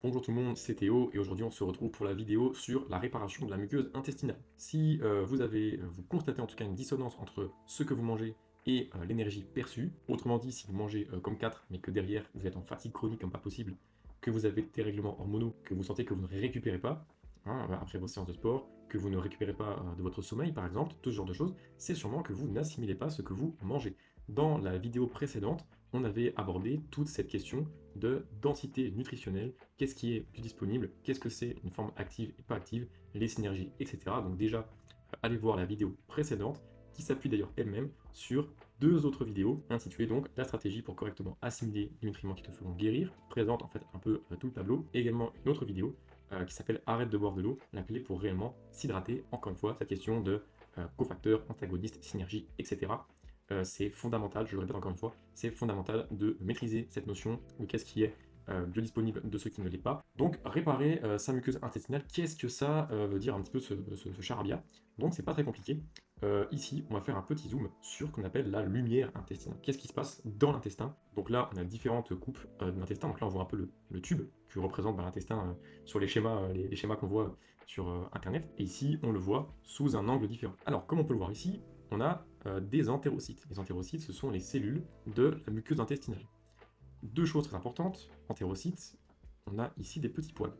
Bonjour tout le monde, c'est Théo et aujourd'hui on se retrouve pour la vidéo sur la réparation de la muqueuse intestinale. Si vous constatez en tout cas une dissonance entre ce que vous mangez et l'énergie perçue, autrement dit si vous mangez comme 4 mais que derrière vous êtes en fatigue chronique comme pas possible, que vous avez des règlements hormonaux, que vous sentez que vous ne récupérez pas, hein, après vos séances de sport, que vous ne récupérez pas de votre sommeil par exemple, tout ce genre de choses, c'est sûrement que vous n'assimilez pas ce que vous mangez. Dans la vidéo précédente, on avait abordé toute cette question de densité nutritionnelle, qu'est-ce qui est plus disponible, qu'est-ce que c'est une forme active et pas active, les synergies, etc. Donc déjà, allez voir la vidéo précédente, qui s'appuie d'ailleurs elle-même sur deux autres vidéos intitulées donc la stratégie pour correctement assimiler les nutriments qui te feront guérir, qui présente en fait un peu tout le tableau, et également une autre vidéo qui s'appelle Arrête de boire de l'eau, la clé pour réellement s'hydrater. Encore une fois, cette question de cofacteurs, antagonistes, synergie, etc. C'est fondamental, je le répète encore une fois, c'est fondamental de maîtriser cette notion de qu'est-ce qui est biodisponible de ce qui ne l'est pas. Donc réparer sa muqueuse intestinale, qu'est-ce que ça veut dire un petit peu ce charabia? Donc c'est pas très compliqué. Ici, on va faire un petit zoom sur ce qu'on appelle la lumière intestinale. Qu'est-ce qui se passe dans l'intestin? Donc là, on a différentes coupes de l'intestin. Donc là, on voit un peu le tube que représente l'intestin sur les schémas, les schémas qu'on voit sur Internet. Et ici, on le voit sous un angle différent. Alors, comme on peut le voir ici, on a des entérocytes. Les entérocytes, ce sont les cellules de la muqueuse intestinale. Deux choses très importantes, entérocytes, on a ici des petits poils,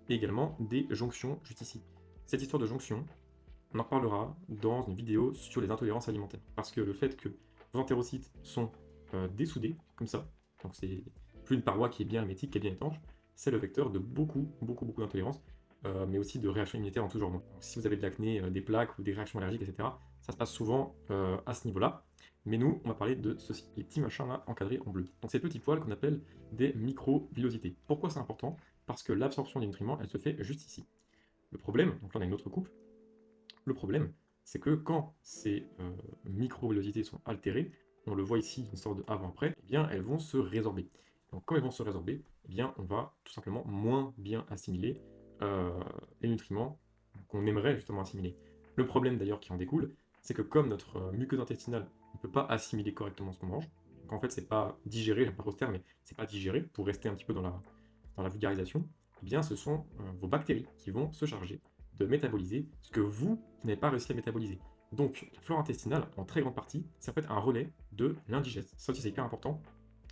et également des jonctions juste ici. Cette histoire de jonction, on en reparlera dans une vidéo sur les intolérances alimentaires, parce que le fait que vos entérocytes sont dessoudés, comme ça, donc c'est plus une paroi qui est bien hermétique, qui est bien étanche, c'est le vecteur de beaucoup d'intolérances, mais aussi de réactions immunitaires en tout genre. Donc, si vous avez de l'acné, des plaques ou des réactions allergiques, etc., ça se passe souvent à ce niveau-là. Mais nous, on va parler de ceci, les petits machins là encadrés en bleu. Donc ces petits poils qu'on appelle des microvillosités. Pourquoi c'est important? Parce que l'absorption des nutriments, elle se fait juste ici. Le problème, donc là on a une autre coupe, le problème, c'est que quand ces microvillosités sont altérées, on le voit ici, une sorte de avant-après, eh bien elles vont se résorber. Donc quand elles vont se résorber, eh bien on va tout simplement moins bien assimiler euh, les nutriments qu'on aimerait justement assimiler. Le problème d'ailleurs qui en découle, c'est que comme notre muqueuse intestinale ne peut pas assimiler correctement ce qu'on mange, donc en fait c'est pas digéré, j'aime pas trop ce terme, mais c'est pas digéré, pour rester un petit peu dans la vulgarisation, eh bien ce sont vos bactéries qui vont se charger de métaboliser ce que vous n'avez pas réussi à métaboliser. Donc la flore intestinale, en très grande partie, c'est en fait un relais de l'indigeste. Ça aussi c'est hyper important,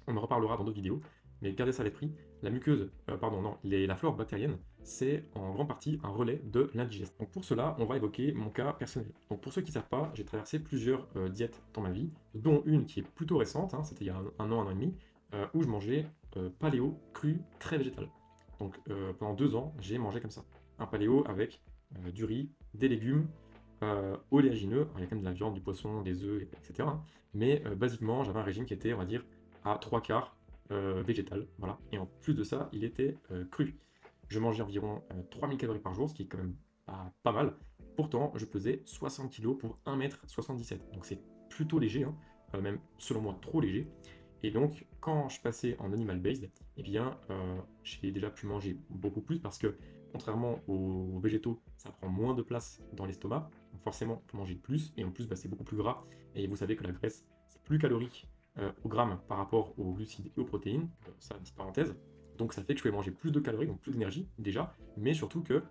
on en reparlera dans d'autres vidéos, mais gardez ça à l'esprit, la muqueuse, pardon, non, la flore bactérienne, c'est en grande partie un relais de l'indigeste. Donc pour cela, on va évoquer mon cas personnel. Donc pour ceux qui ne savent pas, j'ai traversé plusieurs diètes dans ma vie, dont une qui est plutôt récente, hein, c'était il y a un an et demi, où je mangeais paléo, cru, très végétal. Donc pendant 2 ans, j'ai mangé comme ça. Un paléo avec du riz, des légumes, oléagineux, alors, il y a quand même de la viande, du poisson, des œufs, etc. Hein. Mais basiquement, j'avais un régime qui était, on va dire, à 3 quarts végétal. Voilà. Et en plus de ça, il était cru. Je mangeais environ 3000 calories par jour, ce qui est quand même pas mal. Pourtant, je pesais 60 kilos pour 1,77 m. Donc c'est plutôt léger, hein, même selon moi trop léger. Et donc, quand je passais en animal based, eh bien, j'ai déjà pu manger beaucoup plus parce que, contrairement aux végétaux, ça prend moins de place dans l'estomac. Donc forcément, on peut manger plus. Et en plus, bah, c'est beaucoup plus gras. Et vous savez que la graisse, c'est plus calorique au gramme par rapport aux glucides et aux protéines. Ça, petite parenthèse. Donc, ça fait que je pouvais manger plus de calories, donc plus d'énergie déjà. Mais surtout que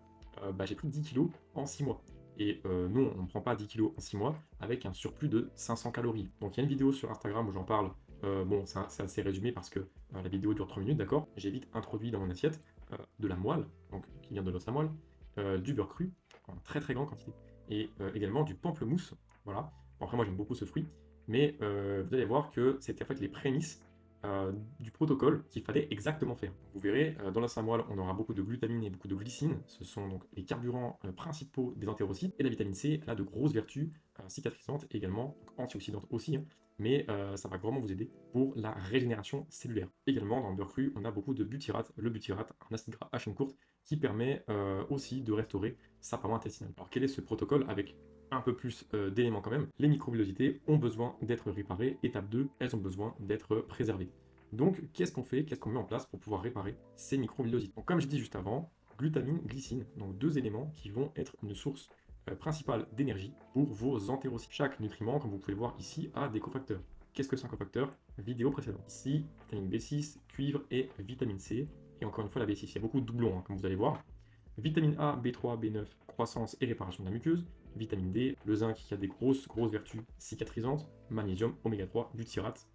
bah, j'ai pris 10 kilos en 6 mois. Et nous, on ne prend pas 10 kilos en 6 mois avec un surplus de 500 calories. Donc il y a une vidéo sur Instagram où j'en parle. Bon, c'est assez résumé parce que la vidéo dure 3 minutes, d'accord? J'ai vite introduit dans mon assiette de la moelle, donc qui vient de l'os à moelle, du beurre cru en très grande quantité, et également du pamplemousse. Voilà. Bon, après, moi j'aime beaucoup ce fruit, mais vous allez voir que c'était en fait les prémices du protocole qu'il fallait exactement faire. Vous verrez, dans la moelle, on aura beaucoup de glutamine et beaucoup de glycine. Ce sont donc les carburants principaux des entérocytes. Et la vitamine C, elle a de grosses vertus cicatrisantes et également, donc antioxydantes aussi, hein, mais ça va vraiment vous aider pour la régénération cellulaire. Également, dans le beurre cru, on a beaucoup de butyrate. Le butyrate, un acide gras à chaîne courte, qui permet aussi de restaurer sa paroi intestinale. Alors quel est ce protocole avec un peu plus d'éléments quand même? Les microvillosités ont besoin d'être réparées. Étape 2, elles ont besoin d'être préservées. Donc, qu'est-ce qu'on fait? Qu'est-ce qu'on met en place pour pouvoir réparer ces microvillosités? Donc, comme je dis juste avant, glutamine, glycine, donc deux éléments qui vont être une source principale d'énergie pour vos entérocytes. Chaque nutriment, comme vous pouvez le voir ici, a des cofacteurs. Qu'est-ce que c'est un cofacteur? Vidéo précédente. Ici, vitamine B6, cuivre et vitamine C. et encore une fois la B6. Il y a beaucoup de doublons, hein, comme vous allez voir. Vitamine A, B3, B9, croissance et réparation de la muqueuse. Vitamine D, le zinc qui a des grosses vertus cicatrisantes. Magnésium, oméga 3, butyrate,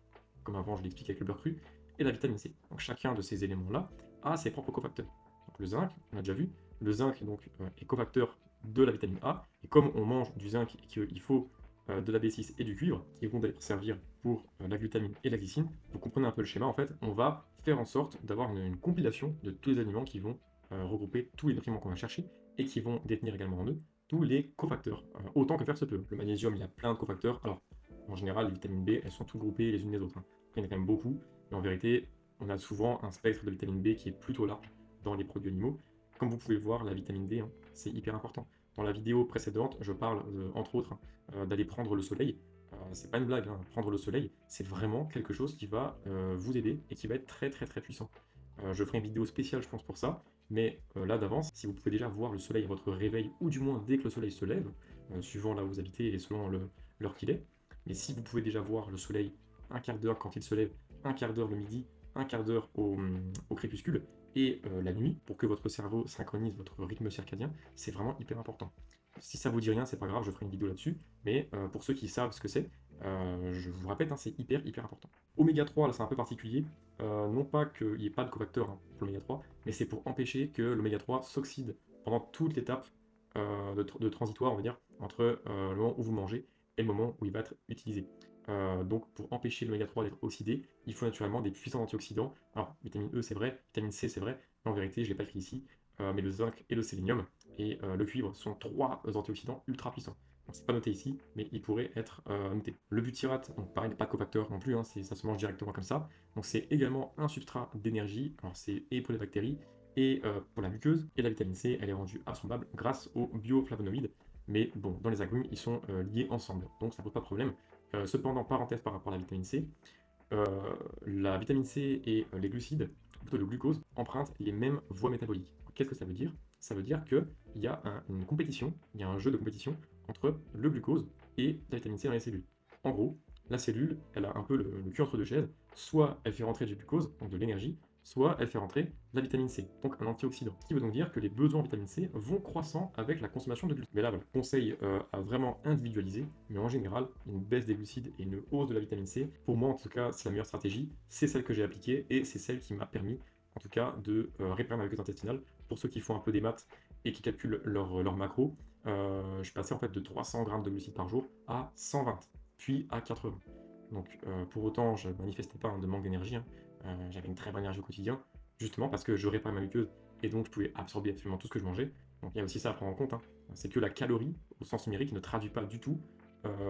comme avant je l'explique avec le beurre cru. Et la vitamine C. Donc chacun de ces éléments-là a ses propres cofacteurs. Donc le zinc, on a déjà vu, le zinc donc, est cofacteur de la vitamine A. Et comme on mange du zinc et qu'il faut de la B6 et du cuivre, qui vont d'ailleurs servir pour la glutamine et la glycine, vous comprenez un peu le schéma en fait, on va faire en sorte d'avoir une compilation de tous les aliments qui vont regrouper tous les nutriments qu'on va chercher et qui vont détenir également en eux tous les cofacteurs, autant que faire se peut. Le magnésium, il y a plein de cofacteurs. Alors, en général, les vitamines B, elles sont toutes groupées les unes les autres, hein. Après, il y en a quand même beaucoup, mais en vérité, on a souvent un spectre de vitamine B qui est plutôt large dans les produits animaux. Comme vous pouvez le voir, la vitamine D, hein, c'est hyper important. Dans la vidéo précédente, je parle, entre autres, d'aller prendre le soleil. C'est pas une blague, hein. Prendre le soleil, c'est vraiment quelque chose qui va vous aider et qui va être très puissant. Je ferai une vidéo spéciale, je pense, pour ça, mais là d'avance, si vous pouvez déjà voir le soleil à votre réveil, ou du moins dès que le soleil se lève, suivant là où vous habitez et selon l'heure qu'il est, mais si vous pouvez déjà voir le soleil un quart d'heure quand il se lève, un quart d'heure le midi, un quart d'heure au crépuscule, et la nuit, pour que votre cerveau synchronise votre rythme circadien, c'est vraiment hyper important. Si ça vous dit rien, c'est pas grave, je ferai une vidéo là-dessus, mais pour ceux qui savent ce que c'est, je vous répète, hein, c'est hyper important. Oméga 3, là c'est un peu particulier, non pas qu'il n'y ait pas de cofacteur, hein, pour l'oméga 3, mais c'est pour empêcher que l'oméga 3 s'oxyde pendant toute l'étape de transitoire, on va dire, entre le moment où vous mangez et le moment où il va être utilisé. Donc pour empêcher l'oméga 3 d'être oxydé, il faut naturellement des puissants antioxydants. Alors vitamine E c'est vrai, vitamine C c'est vrai, mais en vérité je ne l'ai pas écrit ici, mais le zinc et le sélénium et le cuivre sont trois antioxydants ultra puissants. Donc c'est pas noté ici, mais il pourrait être noté. Le butyrate, donc pareil, n'est pas cofacteur non plus, hein, ça se mange directement comme ça. Donc c'est également un substrat d'énergie, alors c'est et pour les bactéries, et pour la muqueuse, et la vitamine C, elle est rendue absorbable grâce aux bioflavonoïdes. Mais bon, dans les agrumes, ils sont liés ensemble, donc ça pose pas de problème. Cependant, parenthèse par rapport à la vitamine C, euh, la vitamine C et les glucides, plutôt le glucose, empruntent les mêmes voies métaboliques. Qu'est-ce que ça veut dire? Ça veut dire qu'il y a une compétition, il y a un jeu de compétition entre le glucose et la vitamine C dans les cellules. En gros, la cellule, elle a un peu le cul entre deux chaises, soit elle fait rentrer du glucose, donc de l'énergie, soit elle fait rentrer de la vitamine C, donc un antioxydant. Ce qui veut donc dire que les besoins en vitamine C vont croissant avec la consommation de glucides. Mais là, le conseil à vraiment individualiser, mais en général, une baisse des glucides et une hausse de la vitamine C, pour moi en tout cas, c'est la meilleure stratégie, c'est celle que j'ai appliquée et c'est celle qui m'a permis, en tout cas, de réparer ma muqueuse intestinale. Pour ceux qui font un peu des maths et qui calculent leur macro, je passais en fait de 300 grammes de glucides par jour à 120, puis à 80. Donc pour autant, je ne manifestais pas de manque d'énergie, hein. J'avais une très bonne énergie au quotidien, justement parce que je réparais ma muqueuse et donc je pouvais absorber absolument tout ce que je mangeais. Donc il y a aussi ça à prendre en compte, hein. C'est que la calorie, au sens numérique, ne traduit pas du tout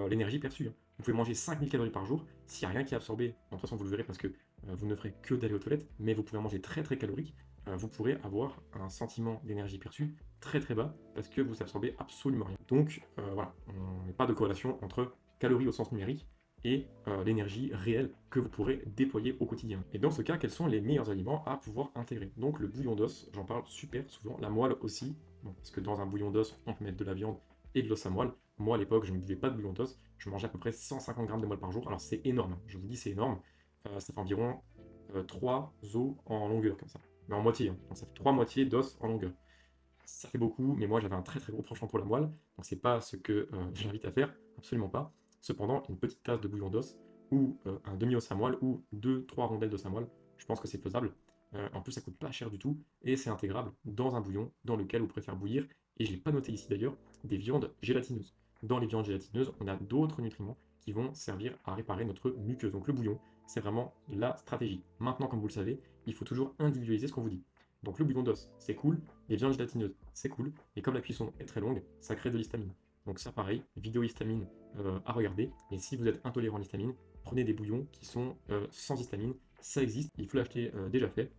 l'énergie perçue, hein. Vous pouvez manger 5000 calories par jour, s'il n'y a rien qui est absorbé, de toute façon vous le verrez parce que vous ne ferez que d'aller aux toilettes, mais vous pouvez manger très calorique, vous pourrez avoir un sentiment d'énergie perçue très bas parce que vous absorbez absolument rien. Donc voilà, on n'a pas de corrélation entre calories au sens numérique et l'énergie réelle que vous pourrez déployer au quotidien. Et dans ce cas, quels sont les meilleurs aliments à pouvoir intégrer? Donc le bouillon d'os, j'en parle super souvent, la moelle aussi, bon, parce que dans un bouillon d'os, on peut mettre de la viande et de l'os à moelle. Moi à l'époque, je ne buvais pas de bouillon d'os, je mangeais à peu près 150 grammes de moelle par jour, alors c'est énorme, je vous dis c'est énorme, ça fait environ 3 os en longueur comme ça, mais en moitié, hein. Donc ça fait 3 moitiés d'os en longueur. Ça fait beaucoup, mais moi j'avais un très gros penchant pour la moelle, donc c'est pas ce que j'invite à faire, absolument pas. Cependant, une petite tasse de bouillon d'os, ou un demi-os à moelle, ou 2-3 rondelles d'os à moelle, je pense que c'est faisable. En plus, ça coûte pas cher du tout, et c'est intégrable dans un bouillon dans lequel vous pourrez faire bouillir, et je l'ai pas noté ici d'ailleurs, des viandes gélatineuses. Dans les viandes gélatineuses, on a d'autres nutriments qui vont servir à réparer notre muqueuse. Donc le bouillon, c'est vraiment la stratégie. Maintenant, comme vous le savez, il faut toujours individualiser ce qu'on vous dit. Donc le bouillon d'os, c'est cool, les viandes gélatineuses, c'est cool, mais comme la cuisson est très longue, ça crée de l'histamine. Donc ça pareil, vidéo histamine à regarder, mais si vous êtes intolérant à l'histamine, prenez des bouillons qui sont sans histamine, ça existe, il faut l'acheter déjà fait,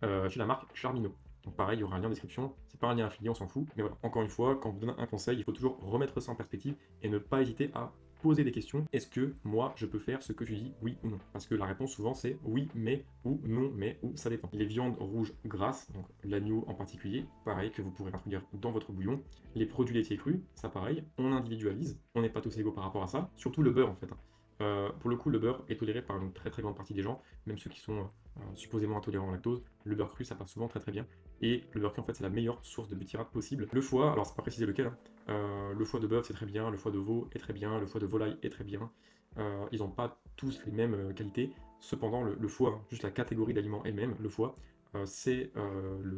chez la marque Charmino. Donc pareil, il y aura un lien en description, c'est pas un lien affilié, on s'en fout, mais voilà, encore une fois, quand on vous donne un conseil, il faut toujours remettre ça en perspective et ne pas hésiter à poser des questions. Est-ce que moi je peux faire ce que tu dis, oui ou non? Parce que la réponse souvent c'est oui mais, ou non mais, ou ça dépend. Les viandes rouges grasses, donc l'agneau en particulier, pareil que vous pourrez introduire dans votre bouillon. Les produits laitiers crus, ça pareil, on individualise, on n'est pas tous égaux par rapport à ça, surtout le beurre en fait, hein. Pour le coup, le beurre est toléré par une très très grande partie des gens, même ceux qui sont supposément intolérants au lactose. Le beurre cru, ça passe souvent très très bien. Et le beurre cru, en fait, c'est la meilleure source de butyrate possible. Le foie, alors c'est pas précisé lequel, hein. Le foie de bœuf, c'est très bien. Le foie de veau est très bien. Le foie de volaille est très bien. Ils n'ont pas tous les mêmes qualités. Cependant, le foie, hein, juste la catégorie d'aliment elle-même, le foie, c'est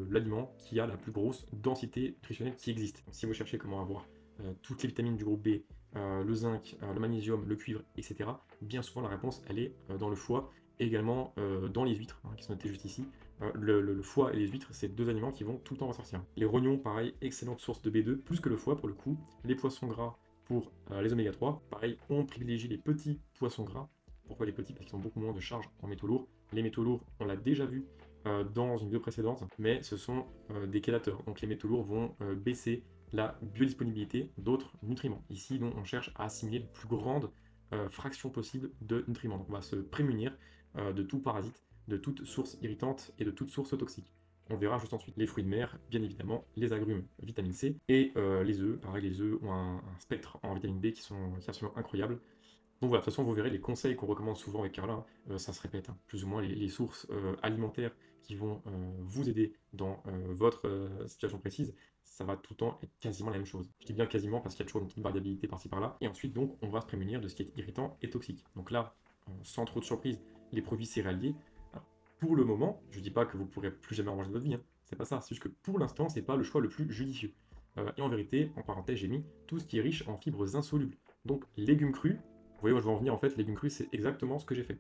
l'aliment qui a la plus grosse densité nutritionnelle qui existe. Donc, si vous cherchez comment avoir toutes les vitamines du groupe B, le zinc, le magnésium, le cuivre, etc., bien souvent la réponse elle est dans le foie et également dans les huîtres, hein, qui sont notées juste ici. Le foie et les huîtres, c'est deux aliments qui vont tout le temps ressortir. Les rognons, pareil, excellente source de B2, plus que le foie pour le coup. Les poissons gras pour les oméga 3, pareil, on privilégie les petits poissons gras. Pourquoi les petits? Parce qu'ils ont beaucoup moins de charge en métaux lourds. Les métaux lourds, on l'a déjà vu dans une vidéo précédente, mais ce sont des chélateurs. Donc les métaux lourds vont baisser la biodisponibilité d'autres nutriments. Ici, donc, on cherche à assimiler la plus grande fraction possible de nutriments. Donc on va se prémunir de tout parasite, de toute source irritante et de toute source toxique. On verra juste ensuite les fruits de mer, bien évidemment, les agrumes, vitamine C, et les œufs. Pareil, les œufs ont un spectre en vitamine B qui est absolument incroyable. Donc voilà, de toute façon, vous verrez les conseils qu'on recommande souvent avec Carla, hein, ça se répète, hein, plus ou moins les sources alimentaires qui vont vous aider dans votre situation précise, ça va tout le temps être quasiment la même chose. Je dis bien quasiment parce qu'il y a toujours une petite variabilité par-ci par-là. Et ensuite, donc, on va se prémunir de ce qui est irritant et toxique. Donc là, sans trop de surprise, les produits céréaliers, alors, pour le moment, je dis pas que vous pourrez plus jamais en manger de votre vie, hein, c'est pas ça, c'est juste que pour l'instant, c'est pas le choix le plus judicieux. Et en vérité, en parenthèse, j'ai mis tout ce qui est riche en fibres insolubles. Donc, légumes crus, vous voyez où je veux en venir, en fait, légumes crus, c'est exactement ce que j'ai fait.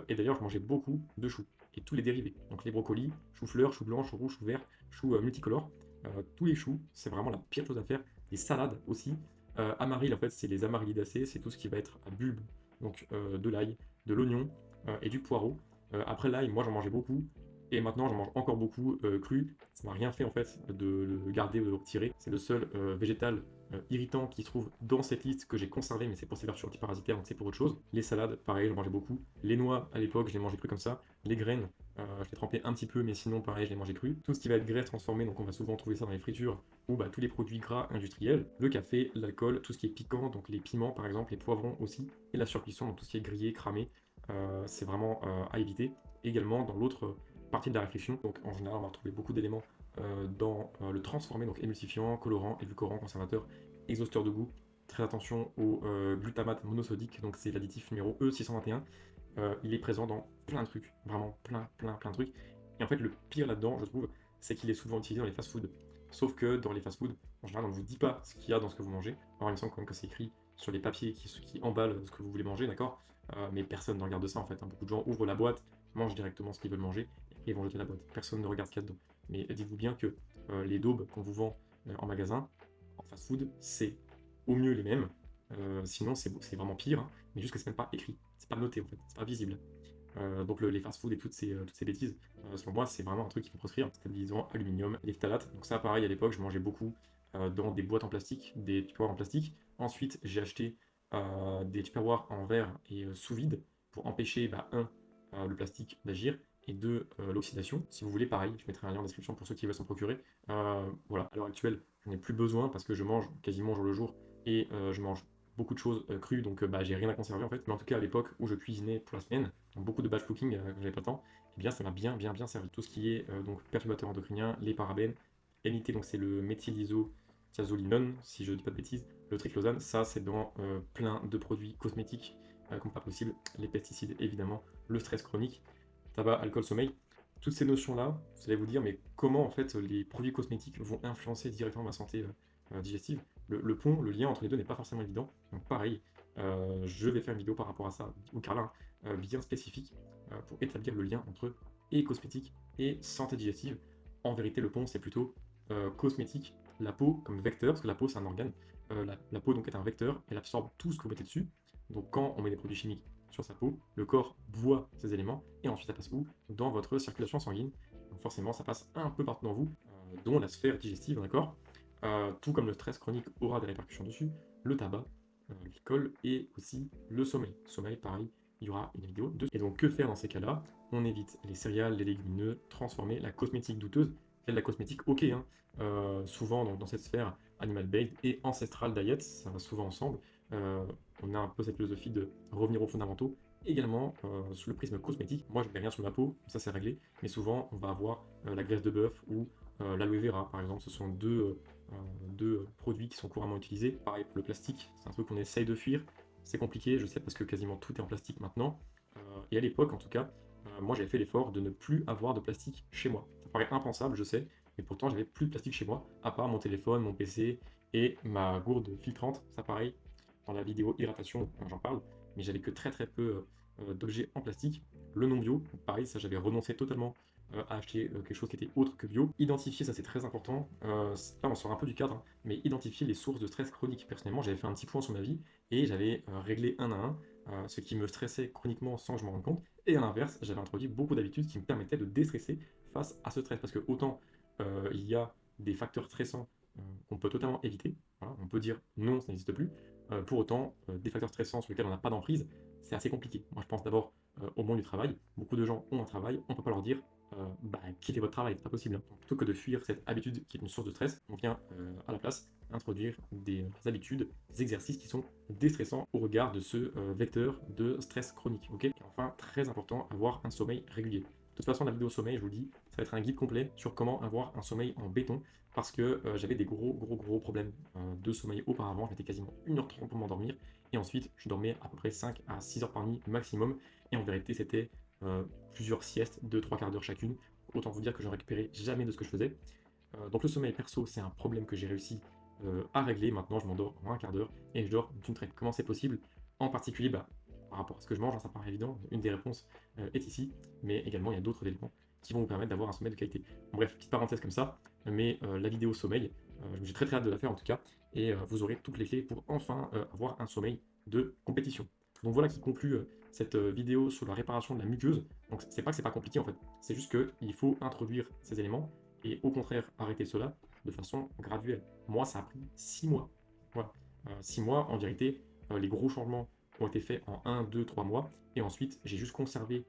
Et d'ailleurs, je mangeais beaucoup de choux, et tous les dérivés. Donc les brocolis, choux-fleurs, choux blancs, choux rouges, choux verts, choux multicolores. Tous les choux, c'est vraiment la pire chose à faire. Les salades aussi. Amaril, en fait, c'est les amarylidacées, c'est tout ce qui va être à bulbe, donc de l'ail, de l'oignon et du poireau. Après l'ail, moi j'en mangeais beaucoup, et maintenant j'en mange encore beaucoup cru. Ça m'a rien fait en fait de le garder ou de le retirer. C'est le seul végétal irritant qui se trouve dans cette liste que j'ai conservé, mais c'est pour ses vertus antiparasitaires, donc c'est pour autre chose. Les salades, pareil, j'en mangeais beaucoup. Les noix, à l'époque, je les mangeais crues comme ça. Les graines, je les trempais un petit peu, mais sinon, pareil, je les mangeais crues. Tout ce qui va être graisse transformée, donc on va souvent trouver ça dans les fritures, ou bah, tous les produits gras industriels, le café, l'alcool, tout ce qui est piquant, donc les piments par exemple, les poivrons aussi, et la surcuisson, donc tout ce qui est grillé, cramé, c'est vraiment à éviter. Également, dans l'autre partie de la réflexion, donc en général, on va retrouver beaucoup d'éléments dans le transformé, donc émulsifiant, colorant, édulcorant, conservateur, exhausteur de goût. Très attention au glutamate monosodique, donc c'est l'additif numéro E621. Il est présent dans plein de trucs, vraiment plein de trucs. Et en fait, le pire là-dedans, je trouve, c'est qu'il est souvent utilisé dans les fast-foods. Sauf que dans les fast-foods, en général, on ne vous dit pas ce qu'il y a dans ce que vous mangez. Alors, il me semble quand même que c'est écrit sur les papiers qui emballent ce que vous voulez manger, d'accord. Mais personne ne regarde ça en fait, hein. Beaucoup de gens ouvrent la boîte, mangent directement ce qu'ils veulent manger et vont jeter la boîte. Personne ne regarde ce qu'il y a dedans. Mais dites-vous bien que les daubes qu'on vous vend en magasin, en fast-food, c'est au mieux les mêmes. Sinon, c'est vraiment pire, hein, mais juste que c'est même pas écrit. C'est pas noté en fait, c'est pas visible. Donc les fast-food et toutes ces bêtises, selon moi, c'est vraiment un truc qu'il faut proscrire. Stabilisant, aluminium, les phtalates. Donc ça, pareil, à l'époque, je mangeais beaucoup dans des boîtes en plastique, des tupperwares en plastique. Ensuite, j'ai acheté des tupperwares en verre et sous vide pour empêcher, bah, le plastique d'agir, et deux, l'oxydation. Si vous voulez, pareil, je mettrai un lien en description pour ceux qui veulent s'en procurer. Voilà, à l'heure actuelle, je n'ai plus besoin parce que je mange quasiment jour le jour et je mange beaucoup de choses crues, donc bah, j'ai rien à conserver en fait. Mais en tout cas, à l'époque où je cuisinais pour la semaine, donc beaucoup de batch cooking quand j'avais pas le temps, et bien ça m'a bien servi. Tout ce qui est donc perturbateur endocrinien, les parabènes, MIT, donc c'est le méthylisotiazolinone, si je dis pas de bêtises, le triclosane, ça c'est dans plein de produits cosmétiques comme pas possible, les pesticides évidemment, le stress chronique, tabac, alcool, sommeil. Toutes ces notions-là, vous allez vous dire, mais comment en fait les produits cosmétiques vont influencer directement ma santé digestive. Le pont, le lien entre les deux n'est pas forcément évident. Donc pareil, je vais faire une vidéo par rapport à ça, ou Carla, bien spécifique, pour établir le lien entre et cosmétique et santé digestive. En vérité, le pont, c'est plutôt cosmétique, la peau comme vecteur, parce que la peau, c'est un organe. La peau donc est un vecteur, elle absorbe tout ce que vous mettez dessus. Donc quand on met des produits chimiques sur sa peau, le corps boit ces éléments, et ensuite ça passe où? Dans votre circulation sanguine. Donc forcément, ça passe un peu partout dans vous, dont la sphère digestive, d'accord. Tout comme le stress chronique aura des répercussions dessus, le tabac, l'alcool et aussi le sommeil. Sommeil, pareil, il y aura une vidéo dessus. Et donc, que faire dans ces cas-là? On évite les céréales, les légumineux, transformer la cosmétique douteuse. La cosmétique, ok, hein, souvent dans cette sphère animal-based et ancestral diet, ça va souvent ensemble. euh, on a un peu cette philosophie de revenir aux fondamentaux. Également, sous le prisme cosmétique, moi je mets rien sur ma peau, ça c'est réglé, mais souvent on va avoir la graisse de bœuf ou l'aloe vera par exemple, ce sont deux produits qui sont couramment utilisés. Pareil pour le plastique, c'est un truc qu'on essaye de fuir, c'est compliqué, je sais, parce que quasiment tout est en plastique maintenant. Et à l'époque, en tout cas, moi j'avais fait l'effort de ne plus avoir de plastique chez moi. Ça paraît impensable, je sais, mais pourtant j'avais plus de plastique chez moi, à part mon téléphone, mon PC et ma gourde filtrante. Ça pareil, dans la vidéo hydratation, j'en parle, mais j'avais que très très peu d'objets en plastique. Le non bio, pareil, ça j'avais renoncé totalement à acheter quelque chose qui était autre que bio. Identifier, ça c'est très important. Là on sort un peu du cadre, hein, mais identifier les sources de stress chronique. Personnellement, j'avais fait un petit point sur ma vie et j'avais réglé un à un ce qui me stressait chroniquement sans que je m'en rende compte. Et à l'inverse, j'avais introduit beaucoup d'habitudes qui me permettaient de déstresser face à ce stress. Parce que autant il y a des facteurs stressants qu'on peut totalement éviter, voilà, on peut dire non, ça n'existe plus. Pour autant, des facteurs stressants sur lesquels on n'a pas d'emprise, c'est assez compliqué. Moi, je pense d'abord au monde du travail. Beaucoup de gens ont un travail, on ne peut pas leur dire bah, quittez votre travail, c'est pas possible, hein. Donc, plutôt que de fuir cette habitude qui est une source de stress, on vient à la place introduire des habitudes, des exercices qui sont déstressants au regard de ce vecteur de stress chronique. Ok. Et enfin, très important, avoir un sommeil régulier. De toute façon, la vidéo sommeil, je vous le dis, ça va être un guide complet sur comment avoir un sommeil en béton, parce que j'avais des gros problèmes de sommeil auparavant. Je mettais quasiment 1h30 pour m'endormir, et ensuite je dormais à peu près 5 à 6 heures par nuit maximum, et en vérité c'était plusieurs siestes de 3 quarts d'heure chacune. Autant vous dire que je ne récupérais jamais de ce que je faisais. Donc le sommeil perso, c'est un problème que j'ai réussi à régler. Maintenant, je m'endors en un quart d'heure et je dors d'une traite. Comment c'est possible? En particulier, bah, par rapport à ce que je mange, hein, ça paraît évident, une des réponses est ici, mais également il y a d'autres éléments qui vont vous permettre d'avoir un sommeil de qualité. Bon, bref, petite parenthèse comme ça, mais la vidéo sommeil, j'ai très très hâte de la faire en tout cas, et vous aurez toutes les clés pour enfin avoir un sommeil de compétition. Donc voilà qui conclut cette vidéo sur la réparation de la muqueuse. Donc c'est pas que c'est pas compliqué en fait, c'est juste qu'il faut introduire ces éléments et au contraire arrêter cela de façon graduelle. Moi, ça a pris 6 mois. Voilà. 6 mois, en vérité, les gros changements ont été faits en 1, 2, 3 mois. Et ensuite, j'ai juste conservé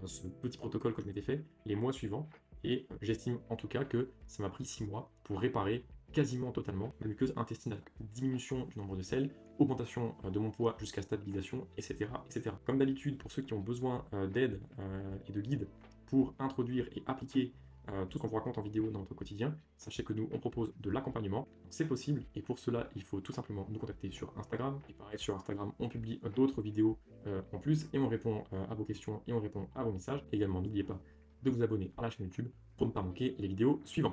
ce petit protocole que je m'étais fait les mois suivants. Et j'estime en tout cas que ça m'a pris 6 mois pour réparer quasiment totalement ma muqueuse intestinale. Diminution du nombre de selles, augmentation de mon poids jusqu'à stabilisation, etc. etc. Comme d'habitude, pour ceux qui ont besoin d'aide et de guide pour introduire et appliquer tout ce qu'on vous raconte en vidéo dans notre quotidien, sachez que nous, on propose de l'accompagnement. C'est possible, et pour cela, il faut tout simplement nous contacter sur Instagram. Et pareil, sur Instagram, on publie d'autres vidéos en plus, et on répond à vos questions, et on répond à vos messages. Également, n'oubliez pas de vous abonner à la chaîne YouTube pour ne pas manquer les vidéos suivantes.